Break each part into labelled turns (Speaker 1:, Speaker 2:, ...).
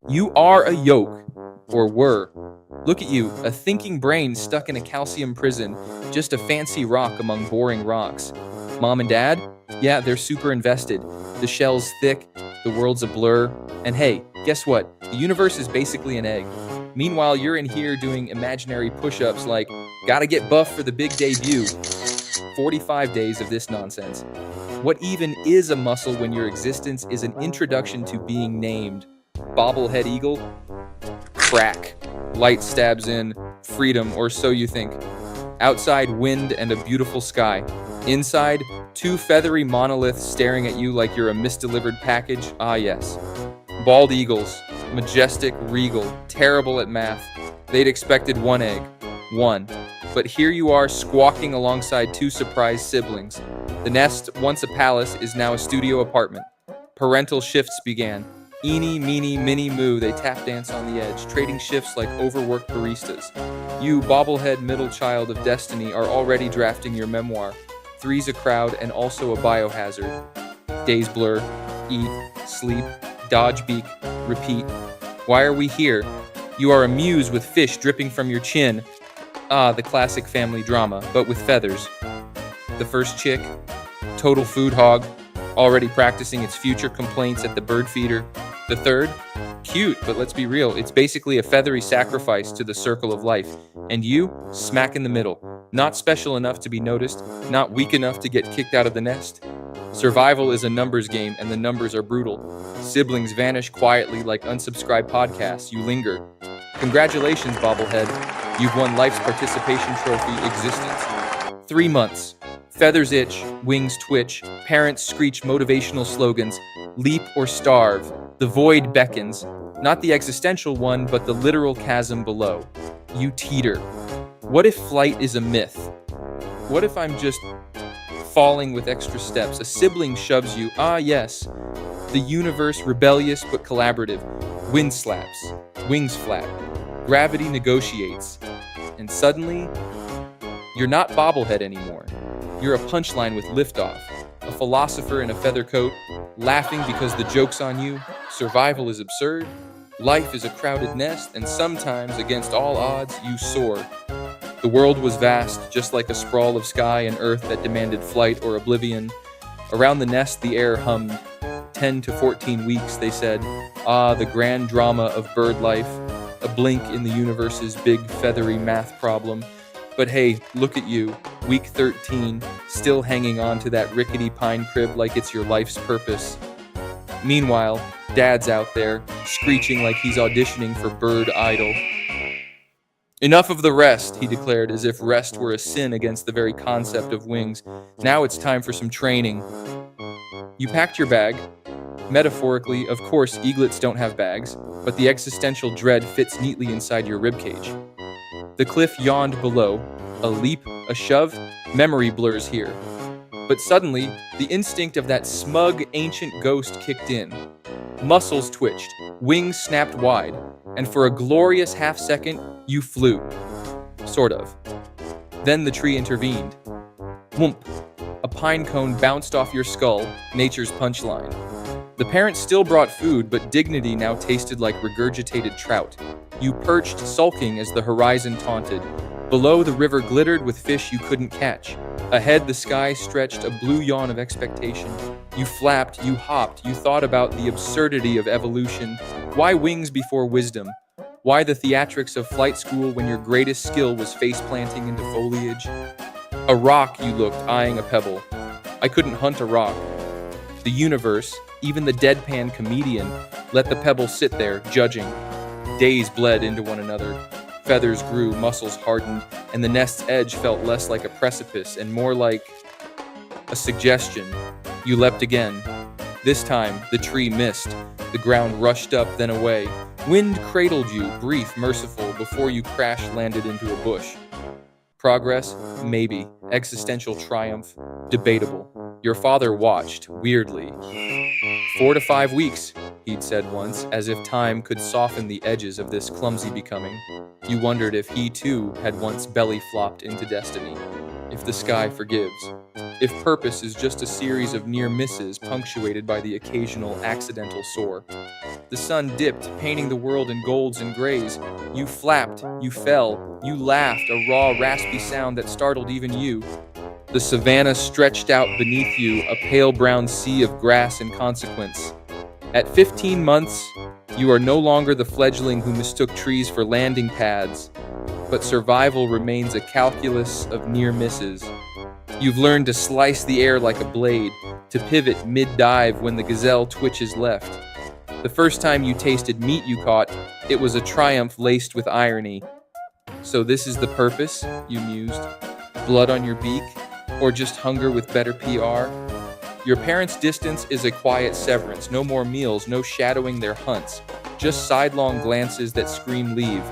Speaker 1: You are a yolk, or were. Look at you, a thinking brain stuck in a calcium prison, just a fancy rock among boring rocks. Mom and dad? Yeah, they're super invested. The shell's thick, the world's a blur. And hey, guess what? The universe is basically an egg. Meanwhile, you're in here doing imaginary push ups like, gotta get buff for the big debut. 45 days of this nonsense. What even is a muscle when your existence is an introduction to being named? Bobblehead eagle? Crack. Light stabs in. Freedom, or so you think. Outside, wind and a beautiful sky. Inside, two feathery monoliths staring at you like you're a misdelivered package. Ah, yes. Bald eagles. Majestic, regal, terrible at math. They'd expected one egg. One. But here you are squawking alongside two surprised siblings. The nest, once a palace, is now a studio apartment. Parental shifts began. Eeny, meeny, miny, moo, they tap dance on the edge, trading shifts like overworked baristas. You, bobblehead middle child of destiny, are already drafting your memoir. Three's a crowd and also a biohazard. Days blur, eat, sleep, dodge beak, repeat. Why are we here? You are a muse with fish dripping from your chin. Ah, the classic family drama, but with feathers. The first chick, total food hog, already practicing its future complaints at the bird feeder. The third, cute, but let's be real, it's basically a feathery sacrifice to the circle of life. And you, smack in the middle. Not special enough to be noticed, not weak enough to get kicked out of the nest. Survival is a numbers game, and the numbers are brutal. Siblings vanish quietly like unsubscribed podcasts. You linger. Congratulations, bobblehead. You've won life's participation trophy existence. 3 months. Feathers itch, wings twitch, parents screech motivational slogans. Leap or starve. The void beckons. Not the existential one, but the literal chasm below. You teeter. What if flight is a myth? What if I'm just falling with extra steps? A sibling shoves you. Ah, yes. The universe, rebellious but collaborative. Wind slaps. Wings flap. Gravity negotiates. And suddenly, you're not bobblehead anymore. You're a punchline with liftoff. A philosopher in a feather coat, laughing because the joke's on you. Survival is absurd. Life is a crowded nest, and sometimes, against all odds, you soar. The world was vast, just like a sprawl of sky and earth that demanded flight or oblivion. Around the nest, the air hummed. 10 to 14 weeks, they said. Ah, the grand drama of bird life. A blink in the universe's big feathery math problem. But hey, look at you, week 13, still hanging on to that rickety pine crib like it's your life's purpose. Meanwhile, Dad's out there, screeching like he's auditioning for Bird Idol. Enough of the rest, he declared, as if rest were a sin against the very concept of wings. Now it's time for some training. You packed your bag. Metaphorically, of course, eaglets don't have bags, but the existential dread fits neatly inside your ribcage. The cliff yawned below. A leap, a shove, memory blurs here. But suddenly, the instinct of that smug, ancient ghost kicked in. Muscles twitched, wings snapped wide, and for a glorious half-second, you flew. Sort of. Then the tree intervened. Whoomp! A pine cone bounced off your skull, nature's punchline. The parents still brought food, but dignity now tasted like regurgitated trout. You perched, sulking as the horizon taunted. Below, the river glittered with fish you couldn't catch. Ahead, the sky stretched a blue yawn of expectation. You flapped, you hopped, you thought about the absurdity of evolution. Why wings before wisdom? Why the theatrics of flight school when your greatest skill was face-planting into foliage? A rock, you looked, eyeing a pebble. I couldn't hunt a rock. The universe, even the deadpan comedian, let the pebble sit there, judging. Days bled into one another. Feathers grew, muscles hardened, and the nest's edge felt less like a precipice and more like a suggestion. You leapt again. This time, the tree missed. The ground rushed up, then away. Wind cradled you, brief, merciful, before you crash-landed into a bush. Progress? Maybe. Existential triumph? Debatable. Your father watched, weirdly. 4 to 5 weeks, he'd said once, as if time could soften the edges of this clumsy becoming. You wondered if he, too, had once belly-flopped into destiny. if the sky forgives, if purpose is just a series of near misses punctuated by the occasional accidental soar. The sun dipped, painting the world in golds and grays. You flapped, you fell, you laughed, a raw, raspy sound that startled even you. The savanna stretched out beneath you, a pale brown sea of grass and consequence. At 15 months, you are no longer the fledgling who mistook trees for landing pads, but survival remains a calculus of near misses. You've learned to slice the air like a blade, to pivot mid-dive when the gazelle twitches left. The first time you tasted meat you caught, it was a triumph laced with irony. So this is the purpose, you mused. Blood on your beak? Or just hunger with better PR? Your parents' distance is a quiet severance. No more meals, no shadowing their hunts. Just sidelong glances that scream leave.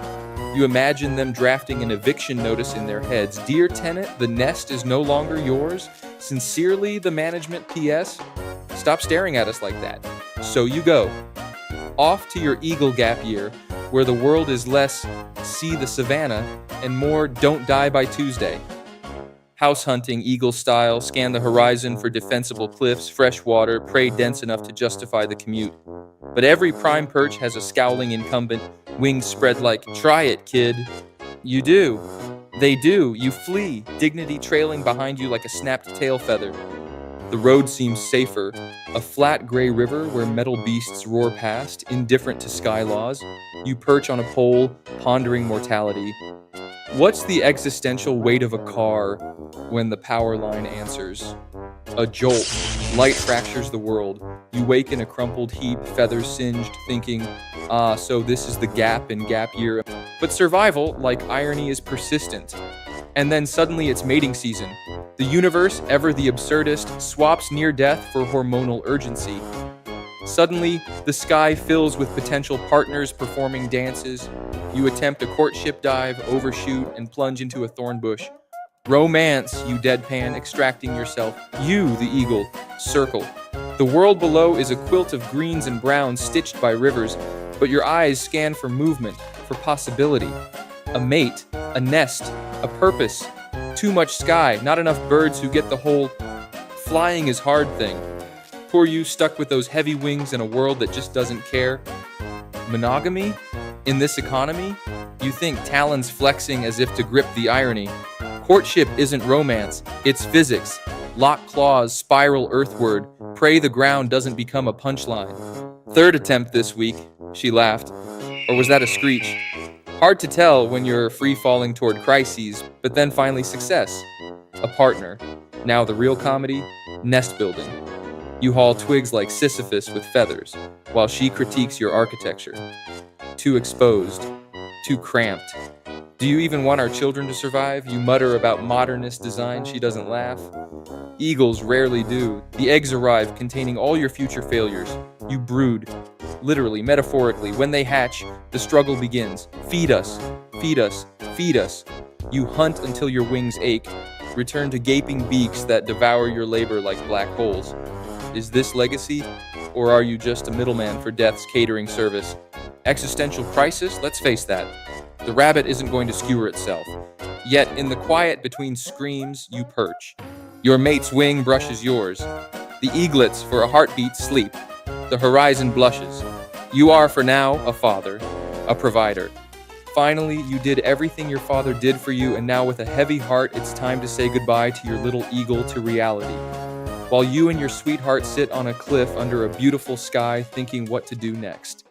Speaker 1: You imagine them drafting an eviction notice in their heads. Dear tenant, the nest is no longer yours. Sincerely, the management PS. Stop staring at us like that. So you go. Off to your Eagle Gap year, where the world is less see the savannah and more don't die by Tuesday. House hunting, eagle style, scan the horizon for defensible cliffs, fresh water, prey dense enough to justify the commute. But every prime perch has a scowling incumbent, wings spread like, try it, kid. You do. They do. You flee, dignity trailing behind you like a snapped tail feather. The road seems safer, a flat gray river where metal beasts roar past, indifferent to sky laws. You perch on a pole, pondering mortality. What's the existential weight of a car when the power line answers? A jolt. Light fractures the world. You wake in a crumpled heap, feathers singed, thinking, so this is the gap in gap year. But survival, like irony, is persistent. And then suddenly it's mating season. The universe, ever the absurdist, swaps near death for hormonal urgency. Suddenly, the sky fills with potential partners performing dances. You attempt a courtship dive, overshoot, and plunge into a thorn bush. Romance, you deadpan, extracting yourself. You, the eagle, circle. The world below is a quilt of greens and browns stitched by rivers, but your eyes scan for movement, for possibility. A mate, a nest, a purpose. Too much sky, not enough birds who get the whole flying is hard thing. Poor you stuck with those heavy wings in a world that just doesn't care. Monogamy? In this economy? You think talons flexing as if to grip the irony. Courtship isn't romance, it's physics. Lock claws, spiral earthward, pray the ground doesn't become a punchline. Third attempt this week, she laughed. Or was that a screech? Hard to tell when you're free-falling toward crises, but then finally success. A partner. Now the real comedy, nest building. You haul twigs like Sisyphus with feathers, while she critiques your architecture. Too exposed, too cramped. Do you even want our children to survive? You mutter about modernist design, she doesn't laugh. Eagles rarely do. The eggs arrive containing all your future failures. You brood. Literally, metaphorically, when they hatch, the struggle begins. Feed us, feed us, feed us. You hunt until your wings ache. Return to gaping beaks that devour your labor like black holes. Is this legacy? Or are you just a middleman for death's catering service? Existential crisis? Let's face that. The rabbit isn't going to skewer itself. Yet, in the quiet between screams, you perch. Your mate's wing brushes yours. The eaglets, for a heartbeat, sleep. The horizon blushes. You are, for now, a father, a provider. Finally, you did everything your father did for you, and now with a heavy heart, it's time to say goodbye to your little eagle to reality. While you and your sweetheart sit on a cliff under a beautiful sky thinking what to do next.